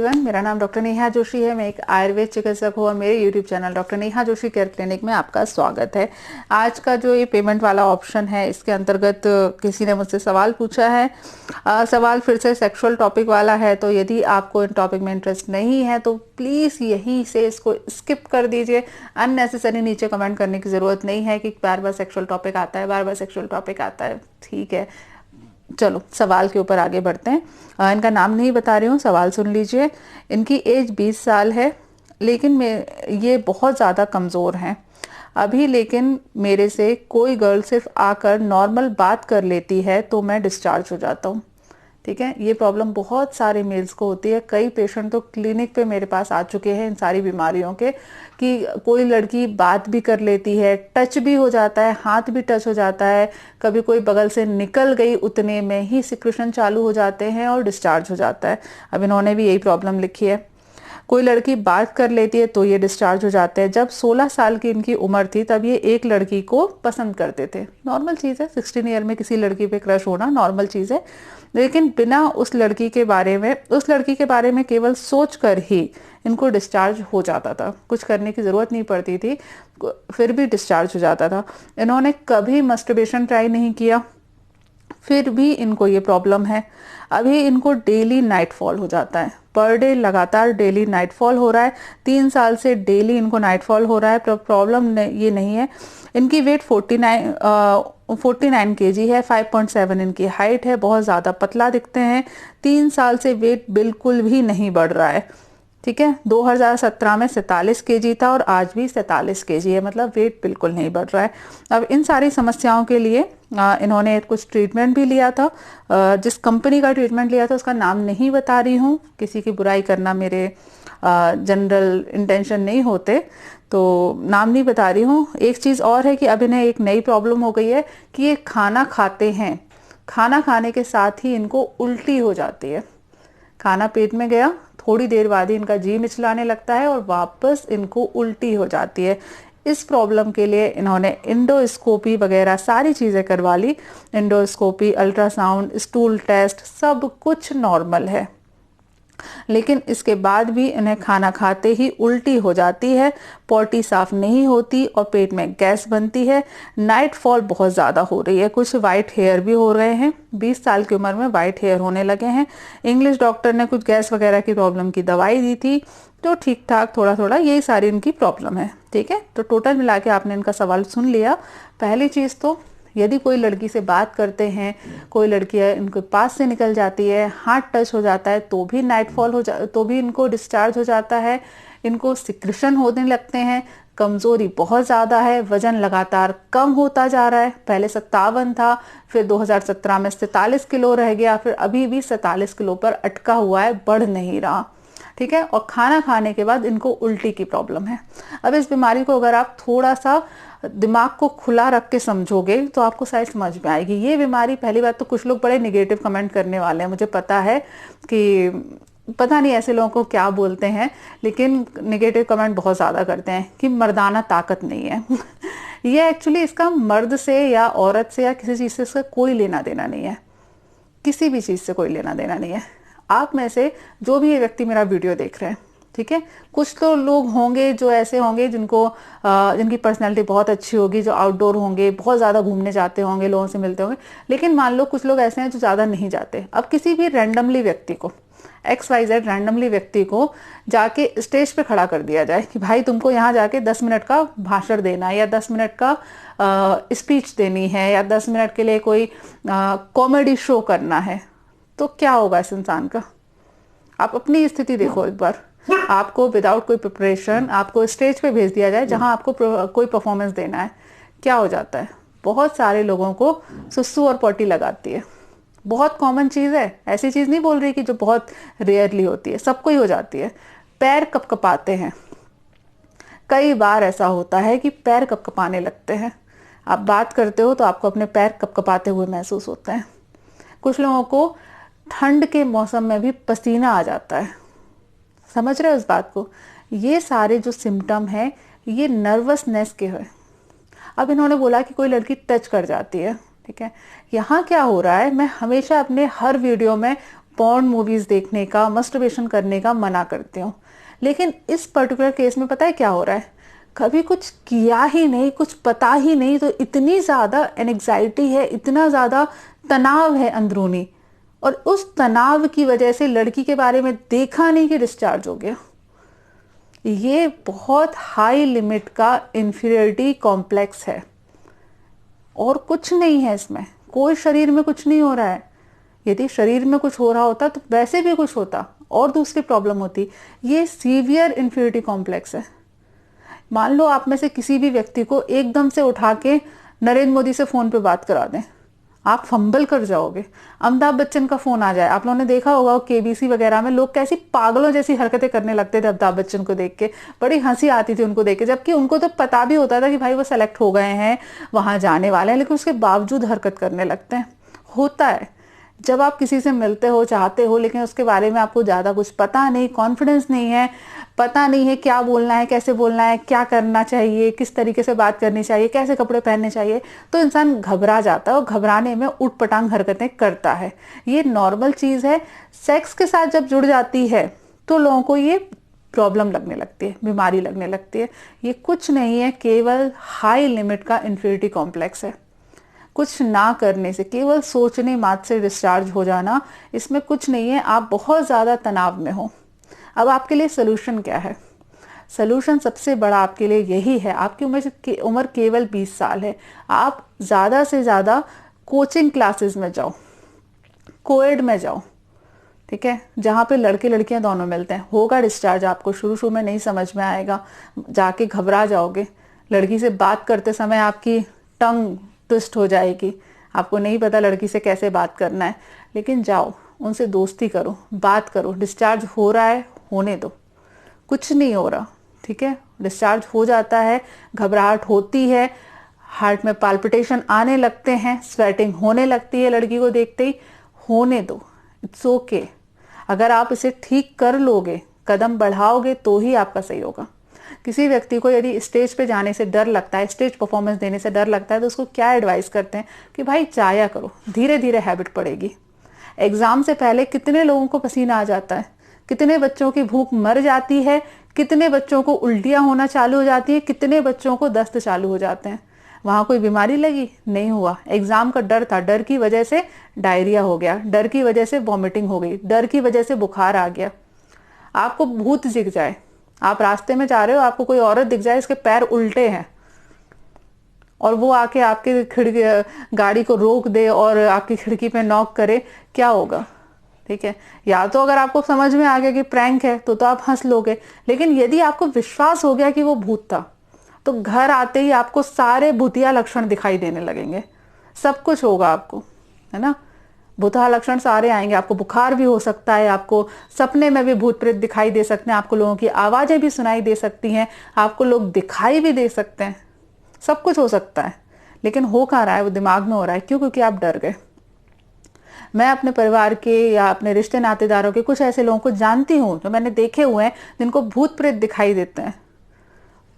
Everyone, मेरा नाम doctor Neha Joshi है। मैं एक आयुर्वेद चिकित्सक हूँ और मेरे YouTube channel doctor Neha Joshi care clinic में आपका स्वागत है। आज का जो ये पेमेंट वाला ऑप्शन है, इसके अंतर्गत किसी ने मुझसे सवाल पूछा है। सवाल फिर से सेक्सुअल टॉपिक वाला है, तो यदि आपको इन टॉपिक में इंटरेस्ट नहीं है तो प्लीज़ यहीं से इसको स्किप कर दीजिए। अननेसेसरी नीचे कमेंट करने की ज़रूरत नहीं है कि बार बार सेक्सुअल टॉपिक आता है, बार बार सेक्सुअल टॉपिक आता है। ठीक है, चलो सवाल के ऊपर आगे बढ़ते हैं। इनका नाम नहीं बता रही हूँ, सवाल सुन लीजिए। इनकी एज 20 साल है, लेकिन ये बहुत ज़्यादा कमज़ोर हैं अभी। लेकिन मेरे से कोई गर्ल सिर्फ आकर नॉर्मल बात कर लेती है तो मैं डिस्चार्ज हो जाता हूँ। ठीक है, ये प्रॉब्लम बहुत सारे मेल्स को होती है। कई पेशेंट तो क्लिनिक पे मेरे पास आ चुके हैं इन सारी बीमारियों के, कि कोई लड़की बात भी कर लेती है, टच भी हो जाता है, हाथ भी टच हो जाता है, कभी कोई बगल से निकल गई उतने में ही सिक्रेशन चालू हो जाते हैं और डिस्चार्ज हो जाता है। अब इन्होंने भी यही प्रॉब्लम लिखी है। कोई लड़की बात कर लेती है तो ये डिस्चार्ज हो जाते हैं। जब 16 साल की इनकी उम्र थी तब ये एक लड़की को पसंद करते थे। नॉर्मल चीज़ है, 16 ईयर में किसी लड़की पे क्रश होना नॉर्मल चीज़ है। लेकिन बिना उस लड़की के बारे में केवल सोच कर ही इनको डिस्चार्ज हो जाता था। कुछ करने की ज़रूरत नहीं पड़ती थी, फिर भी डिस्चार्ज हो जाता था। इन्होंने कभी मस्टरबेशन ट्राई नहीं किया, फिर भी इनको ये प्रॉब्लम है। अभी इनको डेली नाइटफॉल हो जाता है, पर डे लगातार डेली नाइटफॉल हो रहा है। 3 साल से डेली इनको नाइटफॉल हो रहा है। प्रॉब्लम ये नहीं है। इनकी वेट 49 kg है, 5.7 इनकी हाइट है, बहुत ज़्यादा पतला दिखते हैं। 3 साल से वेट बिल्कुल भी नहीं बढ़ रहा है। ठीक है, 2017 में 47 kg था और आज भी 47 kg है, मतलब वेट बिल्कुल नहीं बढ़ रहा है। अब इन सारी समस्याओं के लिए इन्होंने कुछ ट्रीटमेंट भी लिया था। जिस कंपनी का ट्रीटमेंट लिया था उसका नाम नहीं बता रही हूँ, किसी की बुराई करना मेरे जनरल इंटेंशन नहीं होते, तो नाम नहीं बता रही हूँ। एक चीज़ और है कि अब इन्हें एक नई प्रॉब्लम हो गई है कि ये खाना खाते हैं, खाना खाने के साथ ही इनको उल्टी हो जाती है। खाना पेट में गया, थोड़ी देर बाद ही इनका जी मिचलाने लगता है और वापस इनको उल्टी हो जाती है। इस प्रॉब्लम के लिए इन्होंने इंडोस्कोपी वगैरह सारी चीज़ें करवा ली। इंडोस्कोपी, अल्ट्रासाउंड, स्टूल टेस्ट, सब कुछ नॉर्मल है, लेकिन इसके बाद भी इन्हें खाना खाते ही उल्टी हो जाती है, पॉटी साफ नहीं होती और पेट में गैस बनती है। नाइट फॉल बहुत ज़्यादा हो रही है, कुछ वाइट हेयर भी हो रहे हैं। 20 साल की उम्र में वाइट हेयर होने लगे हैं। इंग्लिश डॉक्टर ने कुछ गैस वगैरह की प्रॉब्लम की दवाई दी थी, तो ठीक ठाक थोड़ा थोड़ा यही सारी इनकी प्रॉब्लम है। ठीक है, तो टोटल मिला के आपने इनका सवाल सुन लिया। पहली चीज़ तो, यदि कोई लड़की से बात करते हैं, कोई लड़की इनके पास से निकल जाती है, हाथ टच हो जाता है तो भी तो भी इनको डिस्चार्ज हो जाता है। इनको सिक्रेशन होने लगते हैं। कमजोरी बहुत ज़्यादा है, वजन लगातार कम होता जा रहा है। पहले 57 था, फिर 2017 में 47 किलो रह गया, फिर अभी भी 47 किलो पर अटका हुआ है, बढ़ नहीं रहा। ठीक है, और खाना खाने के बाद इनको उल्टी की प्रॉब्लम है। अब इस बीमारी को अगर आप थोड़ा सा दिमाग को खुला रख के समझोगे तो आपको शायद समझ में आएगी। ये बीमारी, पहली बात तो कुछ लोग बड़े निगेटिव कमेंट करने वाले हैं, मुझे पता है कि पता नहीं ऐसे लोगों को क्या बोलते हैं, लेकिन निगेटिव कमेंट बहुत ज़्यादा करते हैं कि मर्दाना ताकत नहीं है। ये एक्चुअली इसका मर्द से या औरत से या किसी चीज़ से इसका कोई लेना देना नहीं है, किसी भी चीज़ से कोई लेना देना नहीं है। आप में से जो भी ये व्यक्ति मेरा वीडियो देख रहे हैं, ठीक है, कुछ तो लोग होंगे जो ऐसे होंगे जिनकी पर्सनैलिटी बहुत अच्छी होगी, जो आउटडोर होंगे, बहुत ज़्यादा घूमने जाते होंगे, लोगों से मिलते होंगे। लेकिन मान लो कुछ लोग ऐसे हैं जो ज़्यादा नहीं जाते। अब किसी भी रैंडमली व्यक्ति को, XYZ रैंडमली व्यक्ति को जाके स्टेज पे खड़ा कर दिया जाए कि भाई तुमको यहाँ जाके 10 मिनट का भाषण देना है, या 10 मिनट का स्पीच देनी है, या 10 मिनट के लिए कोई कॉमेडी शो करना है, तो क्या होगा इस इंसान का? आप अपनी स्थिति देखो एक बार। आपको विदाउट कोई प्रिपरेशन आपको स्टेज पे भेज दिया जाए जहां आपको कोई परफॉर्मेंस देना है, क्या हो जाता है? बहुत सारे लोगों को सुसु और पॉटी लगाती है। बहुत कॉमन चीज़ है, ऐसी चीज़ नहीं बोल रही कि जो बहुत रेयरली होती है, सबको ही हो जाती है। पैर कपकपाते हैं, कई बार ऐसा होता है कि पैर कपकपाने लगते हैं। आप बात करते हो तो आपको अपने पैर कपकपाते हुए महसूस होते हैं। कुछ लोगों को ठंड के मौसम में भी पसीना आ जाता है। समझ रहे हो इस बात को? ये सारे जो सिम्टम हैं ये नर्वसनेस के हैं। अब इन्होंने बोला कि कोई लड़की टच कर जाती है, ठीक है। यहाँ क्या हो रहा है, मैं हमेशा अपने हर वीडियो में पॉर्न मूवीज देखने का, मस्टरबेशन करने का मना करती हूँ। लेकिन इस पर्टिकुलर केस में पता है क्या हो रहा है, कभी कुछ किया ही नहीं, कुछ पता ही नहीं, तो इतनी ज़्यादा एंग्जाइटी है, इतना ज़्यादा तनाव है अंदरूनी, और उस तनाव की वजह से लड़की के बारे में देखा नहीं कि डिस्चार्ज हो गया। ये बहुत हाई लिमिट का इन्फीरियरिटी कॉम्प्लेक्स है और कुछ नहीं है इसमें। कोई शरीर में कुछ नहीं हो रहा है। यदि शरीर में कुछ हो रहा होता तो वैसे भी कुछ होता और दूसरी प्रॉब्लम होती। ये सीवियर इन्फीरियरिटी कॉम्प्लेक्स है। मान लो आप में से किसी भी व्यक्ति को एकदम से उठा के नरेंद्र मोदी से फोन पे बात करा दें, आप फंबल कर जाओगे। अमिताभ बच्चन का फोन आ जाए, आप लोगों ने देखा होगा केबीसी वगैरह में लोग कैसी पागलों जैसी हरकतें करने लगते थे अमिताभ बच्चन को देख के, बड़ी हंसी आती थी उनको देख के, जबकि उनको तो पता भी होता था कि भाई वो सेलेक्ट हो गए हैं, वहां जाने वाले हैं, लेकिन उसके बावजूद हरकत करने लगते हैं। होता है जब आप किसी से मिलते हो, चाहते हो, लेकिन उसके बारे में आपको ज्यादा कुछ पता नहीं, कॉन्फिडेंस नहीं है, पता नहीं है क्या बोलना है, कैसे बोलना है, क्या करना चाहिए, किस तरीके से बात करनी चाहिए, कैसे कपड़े पहनने चाहिए, तो इंसान घबरा जाता है और घबराने में उठपटांग हरकतें करता है। ये नॉर्मल चीज है। सेक्स के साथ जब जुड़ जाती है तो लोगों को ये प्रॉब्लम लगने लगती है, बीमारी लगने लगती है। ये कुछ नहीं है, केवल हाई लिमिट का इन्फीरियरिटी कॉम्प्लेक्स है। कुछ ना करने से, केवल सोचने मात्र से डिस्चार्ज हो जाना, इसमें कुछ नहीं है। आप बहुत ज्यादा तनाव में हो। अब आपके लिए सोल्यूशन क्या है? सोल्यूशन सबसे बड़ा आपके लिए यही है, आपकी उम्र केवल 20 साल है, आप ज्यादा से ज्यादा कोचिंग क्लासेस में जाओ, कोएड में जाओ, ठीक है, जहां पे लड़के लड़कियां दोनों मिलते हैं। होगा डिस्चार्ज, आपको शुरू शुरू में नहीं समझ में आएगा, जाके घबरा जाओगे, लड़की से बात करते समय आपकी टंग ट्विस्ट हो जाएगी, आपको नहीं पता लड़की से कैसे बात करना है। लेकिन जाओ, उनसे दोस्ती करो, बात करो। डिस्चार्ज हो रहा है, होने दो, कुछ नहीं हो रहा, ठीक है। डिस्चार्ज हो जाता है, घबराहट होती है, हार्ट में पाल्पिटेशन आने लगते हैं, स्वेटिंग होने लगती है लड़की को देखते ही, होने दो, इट्स ओके। अगर आप इसे ठीक कर लोगे, कदम बढ़ाओगे, तो ही आपका सही होगा। किसी व्यक्ति को यदि स्टेज पे जाने से डर लगता है, स्टेज परफॉर्मेंस देने से डर लगता है, तो उसको क्या एडवाइस करते हैं कि भाई जाया करो, धीरे धीरे हैबिट पड़ेगी। एग्जाम से पहले कितने लोगों को पसीना आ जाता है, कितने बच्चों की भूख मर जाती है, कितने बच्चों को उल्टियां होना चालू हो जाती है, कितने बच्चों को दस्त चालू हो जाते हैं। वहां कोई बीमारी लगी? नहीं हुआ। एग्जाम का डर था, डर की वजह से डायरिया हो गया, डर की वजह से वॉमिटिंग हो गई, डर की वजह से बुखार आ गया। आपको भूत दिख जाए, आप रास्ते में जा रहे हो, आपको कोई औरत दिख जाए, इसके पैर उल्टे हैं, और वो आके आपके खिड़की गाड़ी को रोक दे और आपकी खिड़की पे नॉक करे, क्या होगा? ठीक है, या तो अगर आपको समझ में आ गया कि प्रैंक है तो आप हंस लोगे, लेकिन यदि आपको विश्वास हो गया कि वो भूत था, तो घर आते ही आपको सारे भूतिया लक्षण दिखाई देने लगेंगे, सब कुछ होगा आपको, है ना। भूतिया लक्षण सारे आएंगे, आपको बुखार भी हो सकता है, आपको सपने में भी भूत प्रेत दिखाई दे सकते हैं, आपको लोगों की आवाजें भी सुनाई दे सकती हैं, आपको लोग दिखाई भी दे सकते हैं, सब कुछ हो सकता है। लेकिन हो कहाँ रहा है? वो दिमाग में हो रहा है। क्यों? क्योंकि आप डर गए। मैं अपने परिवार के या अपने रिश्ते नातेदारों के कुछ ऐसे लोगों को जानती हूँ जो मैंने देखे हुए हैं, जिनको भूत प्रेत दिखाई देते हैं।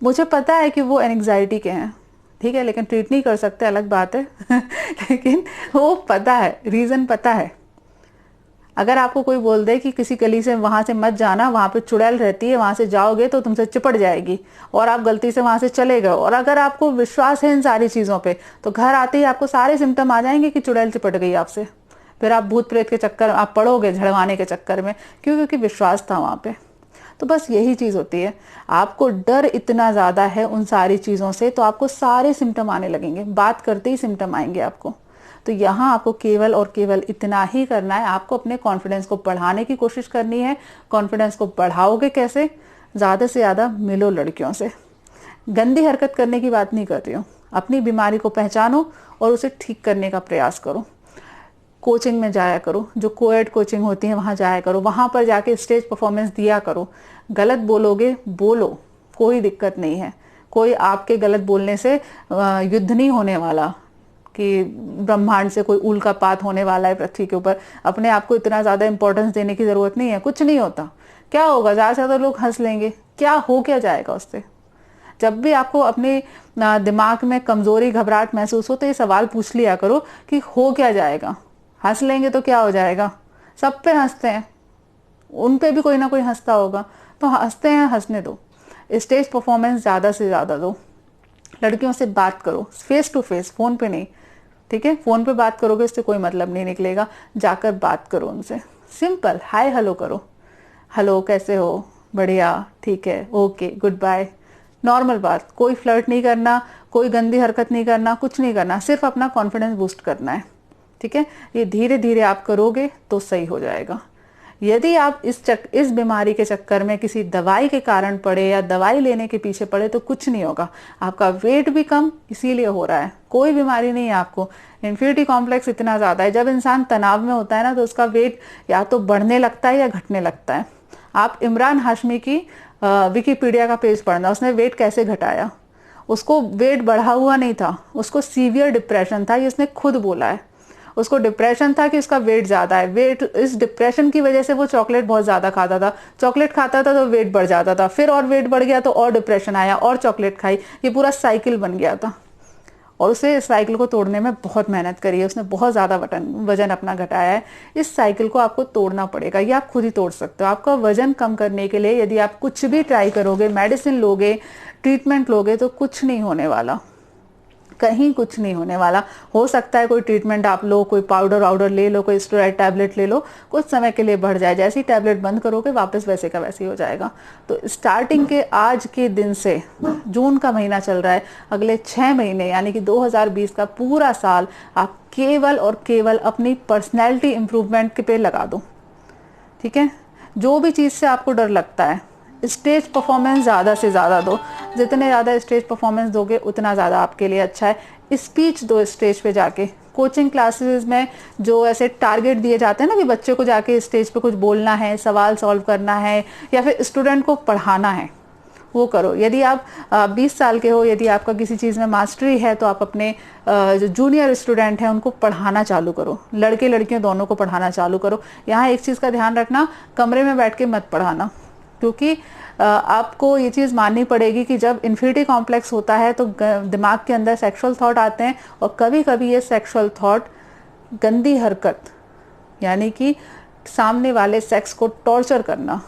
मुझे पता है कि वो एंग्जाइटी के हैं, ठीक है, लेकिन ट्रीट नहीं कर सकते, अलग बात है लेकिन वो पता है, रीजन पता है। अगर आपको कोई बोल दे कि किसी गली से वहां से मत जाना, वहां पे चुड़ैल रहती है, वहां से जाओगे तो तुमसे चिपट जाएगी, और आप गलती से वहां से चले गए, और अगर आपको विश्वास है इन सारी चीजों पे, तो घर आते ही आपको सारे सिम्टम आ जाएंगे कि चुड़ैल चिपट गई आपसे। फिर आप भूत प्रेत के चक्कर आप पड़ोगे, झड़वाने के चक्कर में। क्यों? क्योंकि विश्वास था वहां पे। तो बस यही चीज होती है, आपको डर इतना ज्यादा है उन सारी चीजों से, तो आपको सारे सिम्टम आने लगेंगे, बात करते ही सिम्टम आएंगे आपको। तो यहाँ आपको केवल और केवल इतना ही करना है, आपको अपने कॉन्फिडेंस को बढ़ाने की कोशिश करनी है। कॉन्फिडेंस को बढ़ाओगे कैसे? ज्यादा से ज्यादा मिलो लड़कियों से। गंदी हरकत करने की बात नहीं कर रही हूँ, अपनी बीमारी को पहचानो और उसे ठीक करने का प्रयास करो। कोचिंग में जाया करो, जो कोएड कोचिंग होती है वहां जाया करो, वहां पर जाके स्टेज परफॉर्मेंस दिया करो। गलत बोलोगे, बोलो, कोई दिक्कत नहीं है। कोई आपके गलत बोलने से युद्ध नहीं होने वाला कि ब्रह्मांड से कोई उल्कापात होने वाला है पृथ्वी के ऊपर। अपने आप को इतना ज्यादा इंपॉर्टेंस देने की जरूरत नहीं है, कुछ नहीं होता। क्या होगा? ज्यादा से ज्यादा लोग हंस लेंगे, क्या हो क्या जाएगा उससे? जब भी आपको अपने दिमाग में कमजोरी, घबराहट महसूस हो, तो ये सवाल पूछ लिया करो कि हो क्या जाएगा। हंस लेंगे तो क्या हो जाएगा? सब पे हंसते हैं, उन पे भी कोई ना कोई हंसता होगा, तो हंसते हैं, हंसने दो। स्टेज परफॉर्मेंस ज़्यादा से ज़्यादा दो। लड़कियों से बात करो फेस टू फेस, फ़ोन पे नहीं, ठीक है? फ़ोन पे बात करोगे उससे कोई मतलब नहीं निकलेगा, जाकर बात करो उनसे, सिंपल हाय हेलो करो। हेलो कैसे हो, बढ़िया, ठीक है, ओके, गुड बाय, नॉर्मल बात। कोई फ्लर्ट नहीं करना, कोई गंदी हरकत नहीं करना, कुछ नहीं करना, सिर्फ अपना कॉन्फिडेंस बूस्ट करना है, ठीक है? ये धीरे धीरे आप करोगे तो सही हो जाएगा। यदि आप इस बीमारी के चक्कर में किसी दवाई के कारण पड़े या दवाई लेने के पीछे पड़े तो कुछ नहीं होगा। आपका वेट भी कम इसीलिए हो रहा है, कोई बीमारी नहीं है आपको। इन्फिनिटी कॉम्प्लेक्स इतना ज़्यादा है, जब इंसान तनाव में होता है ना तो उसका वेट या तो बढ़ने लगता है या घटने लगता है। आप इमरान हाशमी की विकिपीडिया का पेज पढ़ना, उसने वेट कैसे घटाया। उसको वेट बढ़ा हुआ नहीं था, उसको सीवियर डिप्रेशन था, ये उसने खुद बोला है। उसको डिप्रेशन था कि उसका वेट ज़्यादा है, वेट, इस डिप्रेशन की वजह से वो चॉकलेट बहुत ज़्यादा खाता था, चॉकलेट खाता था तो वेट बढ़ जाता था, फिर और वेट बढ़ गया तो और डिप्रेशन आया, और चॉकलेट खाई, ये पूरा साइकिल बन गया था। और उसे इस साइकिल को तोड़ने में बहुत मेहनत करी है, उसने बहुत ज़्यादा वजन अपना घटाया है। इस साइकिल को आपको तोड़ना पड़ेगा, ये आप खुद ही तोड़ सकते हो। आपका वजन कम करने के लिए यदि आप कुछ भी ट्राई करोगे, मेडिसिन लोगे, ट्रीटमेंट लोगे, तो कुछ नहीं होने वाला, कहीं कुछ नहीं होने वाला। हो सकता है कोई ट्रीटमेंट आप लो, कोई पाउडर वाउडर ले लो, कोई स्टेरॉइड टैबलेट ले लो, कुछ समय के लिए बढ़ जाए, जैसे ही टैबलेट बंद करोगे वापस वैसे का वैसे ही हो जाएगा। तो स्टार्टिंग के आज के दिन से, जून का महीना चल रहा है, अगले 6 महीने यानी कि 2020 का पूरा साल आप केवल और केवल अपनी पर्सनैलिटी इंप्रूवमेंट पे लगा दो, ठीक है? जो भी चीज़ से आपको डर लगता है, स्टेज परफॉर्मेंस ज़्यादा से ज़्यादा दो। जितने ज़्यादा स्टेज परफॉर्मेंस दोगे उतना ज़्यादा आपके लिए अच्छा है। स्पीच दो स्टेज पे जाके। कोचिंग क्लासेस में जो ऐसे टारगेट दिए जाते हैं ना कि बच्चे को जाके स्टेज पे कुछ बोलना है, सवाल सॉल्व करना है, या फिर स्टूडेंट को पढ़ाना है, वो करो। यदि आप 20 साल के हो, यदि आपका किसी चीज़ में मास्टरी है, तो आप अपने जो जूनियर स्टूडेंट हैं उनको पढ़ाना चालू करो, लड़के लड़कियों दोनों को पढ़ाना चालू करो। यहाँ एक चीज़ का ध्यान रखना, कमरे में बैठ के मत पढ़ाना, क्योंकि आपको ये चीज़ माननी पड़ेगी कि जब इन्फिनिटी कॉम्प्लेक्स होता है तो दिमाग के अंदर सेक्सुअल थॉट आते हैं, और कभी कभी ये सेक्सुअल थॉट गंदी हरकत, यानी कि सामने वाले सेक्स को टॉर्चर करना,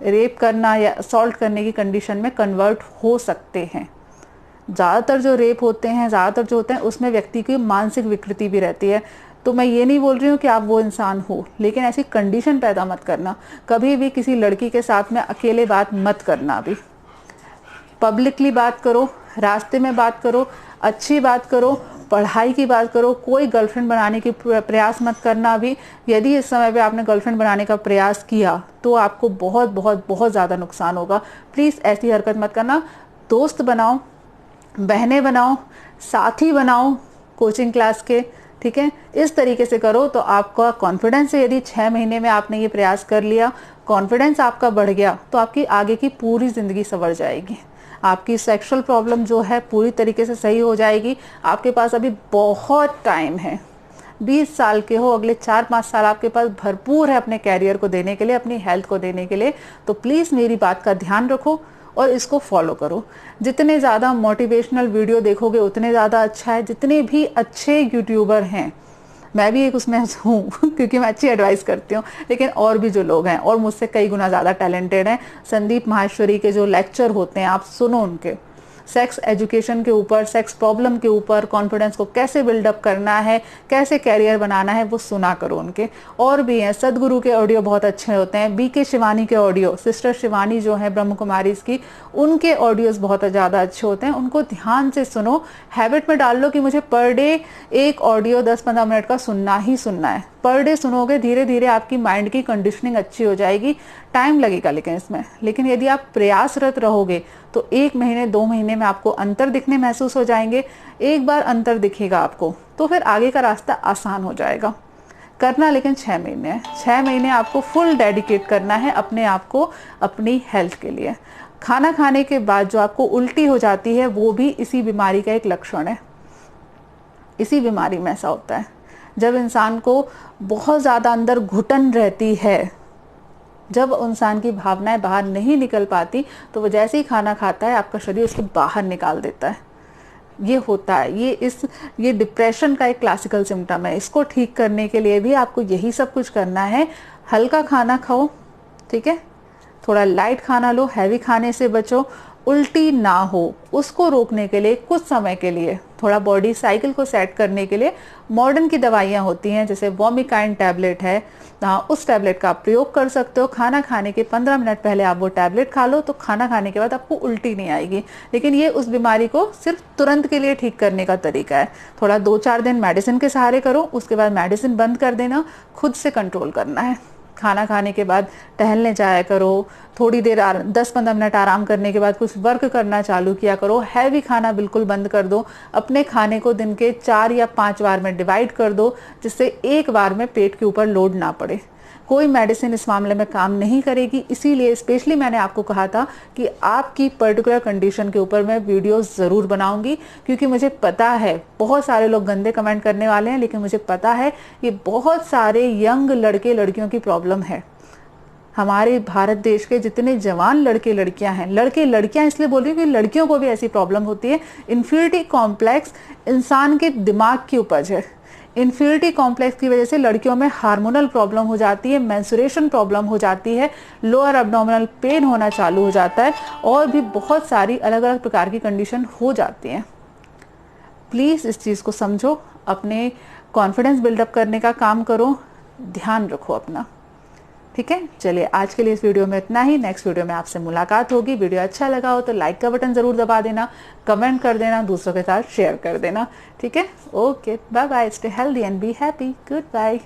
रेप करना या असॉल्ट करने की कंडीशन में कन्वर्ट हो सकते हैं। ज़्यादातर जो रेप होते हैं, ज़्यादातर जो होते हैं, उसमें व्यक्ति की मानसिक विकृति भी रहती है। तो मैं ये नहीं बोल रही हूँ कि आप वो इंसान हो, लेकिन ऐसी कंडीशन पैदा मत करना। कभी भी किसी लड़की के साथ में अकेले बात मत करना, भी पब्लिकली बात करो, रास्ते में बात करो, अच्छी बात करो, पढ़ाई की बात करो। कोई गर्लफ्रेंड बनाने की प्रयास मत करना। अभी यदि इस समय पे आपने गर्लफ्रेंड बनाने का प्रयास किया तो आपको बहुत बहुत बहुत ज़्यादा नुकसान होगा। प्लीज़ ऐसी हरकत मत करना। दोस्त बनाओ, बहनें बनाओ, साथी बनाओ कोचिंग क्लास के, ठीक है? इस तरीके से करो तो आपका कॉन्फिडेंस है। यदि 6 महीने में आपने ये प्रयास कर लिया, कॉन्फिडेंस आपका बढ़ गया, तो आपकी आगे की पूरी ज़िंदगी संवर जाएगी। आपकी सेक्सुअल प्रॉब्लम जो है पूरी तरीके से सही हो जाएगी। आपके पास अभी बहुत टाइम है, 20 साल के हो, अगले 4-5 साल आपके पास भरपूर है अपने कैरियर को देने के लिए, अपनी हेल्थ को देने के लिए। तो प्लीज़ मेरी बात का ध्यान रखो और इसको फॉलो करो। जितने ज़्यादा मोटिवेशनल वीडियो देखोगे उतने ज़्यादा अच्छा है। जितने भी अच्छे यूट्यूबर हैं, मैं भी एक उसमें हूँ क्योंकि मैं अच्छी एडवाइस करती हूँ, लेकिन और भी जो लोग हैं और मुझसे कई गुना ज़्यादा टैलेंटेड हैं, संदीप माहेश्वरी के जो लेक्चर होते हैं आप सुनो उनके। सेक्स एजुकेशन के ऊपर, सेक्स प्रॉब्लम के ऊपर, कॉन्फिडेंस को कैसे बिल्डअप करना है, कैसे कैरियर बनाना है, वो सुना करो उनके। और भी हैं, सदगुरु के ऑडियो बहुत अच्छे होते हैं, बीके शिवानी के ऑडियो, सिस्टर शिवानी जो है ब्रह्म कुमारी की, उनके ऑडियोज बहुत ज़्यादा अच्छे होते हैं। उनको ध्यान से सुनो, हैबिट में डाल लो कि मुझे पर डे एक ऑडियो 10-15 मिनट का सुनना ही सुनना है। पर डे सुनोगे, धीरे धीरे आपकी माइंड की कंडीशनिंग अच्छी हो जाएगी। टाइम लगेगा लेकिन इसमें, लेकिन यदि आप प्रयासरत रहोगे तो 1 महीने 2 महीने में आपको अंतर दिखने महसूस हो जाएंगे। एक बार अंतर दिखेगा आपको तो फिर आगे का रास्ता आसान हो जाएगा। करना लेकिन 6 महीने है। 6 महीने आपको फुल डेडिकेट करना है अपने आप को, अपनी हेल्थ के लिए। खाना खाने के बाद जो आपको उल्टी हो जाती है वो भी इसी बीमारी का एक लक्षण है। इसी बीमारी में ऐसा होता है, जब इंसान को बहुत ज़्यादा अंदर घुटन रहती है, जब इंसान की भावनाएं बाहर नहीं निकल पाती, तो वो जैसे ही खाना खाता है आपका शरीर उसको बाहर निकाल देता है। ये होता है, ये डिप्रेशन का एक क्लासिकल सिम्टम है। इसको ठीक करने के लिए भी आपको यही सब कुछ करना है। हल्का खाना खाओ, ठीक है, थोड़ा लाइट खाना लो, हैवी खाने से बचो, उल्टी ना हो उसको रोकने के लिए कुछ समय के लिए थोड़ा बॉडी साइकिल को सेट करने के लिए मॉडर्न की दवाइयाँ होती हैं, जैसे वॉमिकाइन टैबलेट है, उस टैबलेट का आप प्रयोग कर सकते हो। खाना खाने के 15 मिनट पहले आप वो टैबलेट खा लो, तो खाना खाने के बाद आपको उल्टी नहीं आएगी। लेकिन ये उस बीमारी को सिर्फ तुरंत के लिए ठीक करने का तरीका है। थोड़ा 2-4 दिन मेडिसिन के सहारे करो, उसके बाद मेडिसिन बंद कर देना, खुद से कंट्रोल करना है। खाना खाने के बाद टहलने जाया करो, थोड़ी देर 10-15 मिनट आराम करने के बाद कुछ वर्क करना चालू किया करो। हैवी खाना बिल्कुल बंद कर दो। अपने खाने को दिन के 4 या 5 बार में डिवाइड कर दो, जिससे एक बार में पेट के ऊपर लोड ना पड़े। कोई मेडिसिन इस मामले में काम नहीं करेगी, इसीलिए स्पेशली मैंने आपको कहा था कि आपकी पर्टिकुलर कंडीशन के ऊपर मैं वीडियो ज़रूर बनाऊंगी, क्योंकि मुझे पता है बहुत सारे लोग गंदे कमेंट करने वाले हैं, लेकिन मुझे पता है ये बहुत सारे यंग लड़के लड़कियों की प्रॉब्लम है। हमारे भारत देश के जितने जवान लड़के लड़कियां हैं, लड़के लड़कियां इसलिए बोल रही हूँ कि लड़कियों को भी ऐसी प्रॉब्लम होती है। इन्फीरियरिटी कॉम्प्लेक्स इंसान के दिमाग की उपज है। इन्फीरियरिटी कॉम्प्लेक्स की वजह से लड़कियों में हार्मोनल प्रॉब्लम हो जाती है, मेंस्ट्रुएशन प्रॉब्लम हो जाती है, लोअर एब्डोमिनल पेन होना चालू हो जाता है, और भी बहुत सारी अलग अलग प्रकार की कंडीशन हो जाती हैं। प्लीज़ इस चीज़ को समझो, अपने कॉन्फिडेंस बिल्डअप करने का काम करो, ध्यान रखो अपना, ठीक है। चलिए आज के लिए इस वीडियो में इतना ही। नेक्स्ट वीडियो में आपसे मुलाकात होगी। वीडियो अच्छा लगा हो तो लाइक का बटन ज़रूर दबा देना, कमेंट कर देना, दूसरों के साथ शेयर कर देना, ठीक है। Okay, bye bye, stay healthy and be happy, good bye.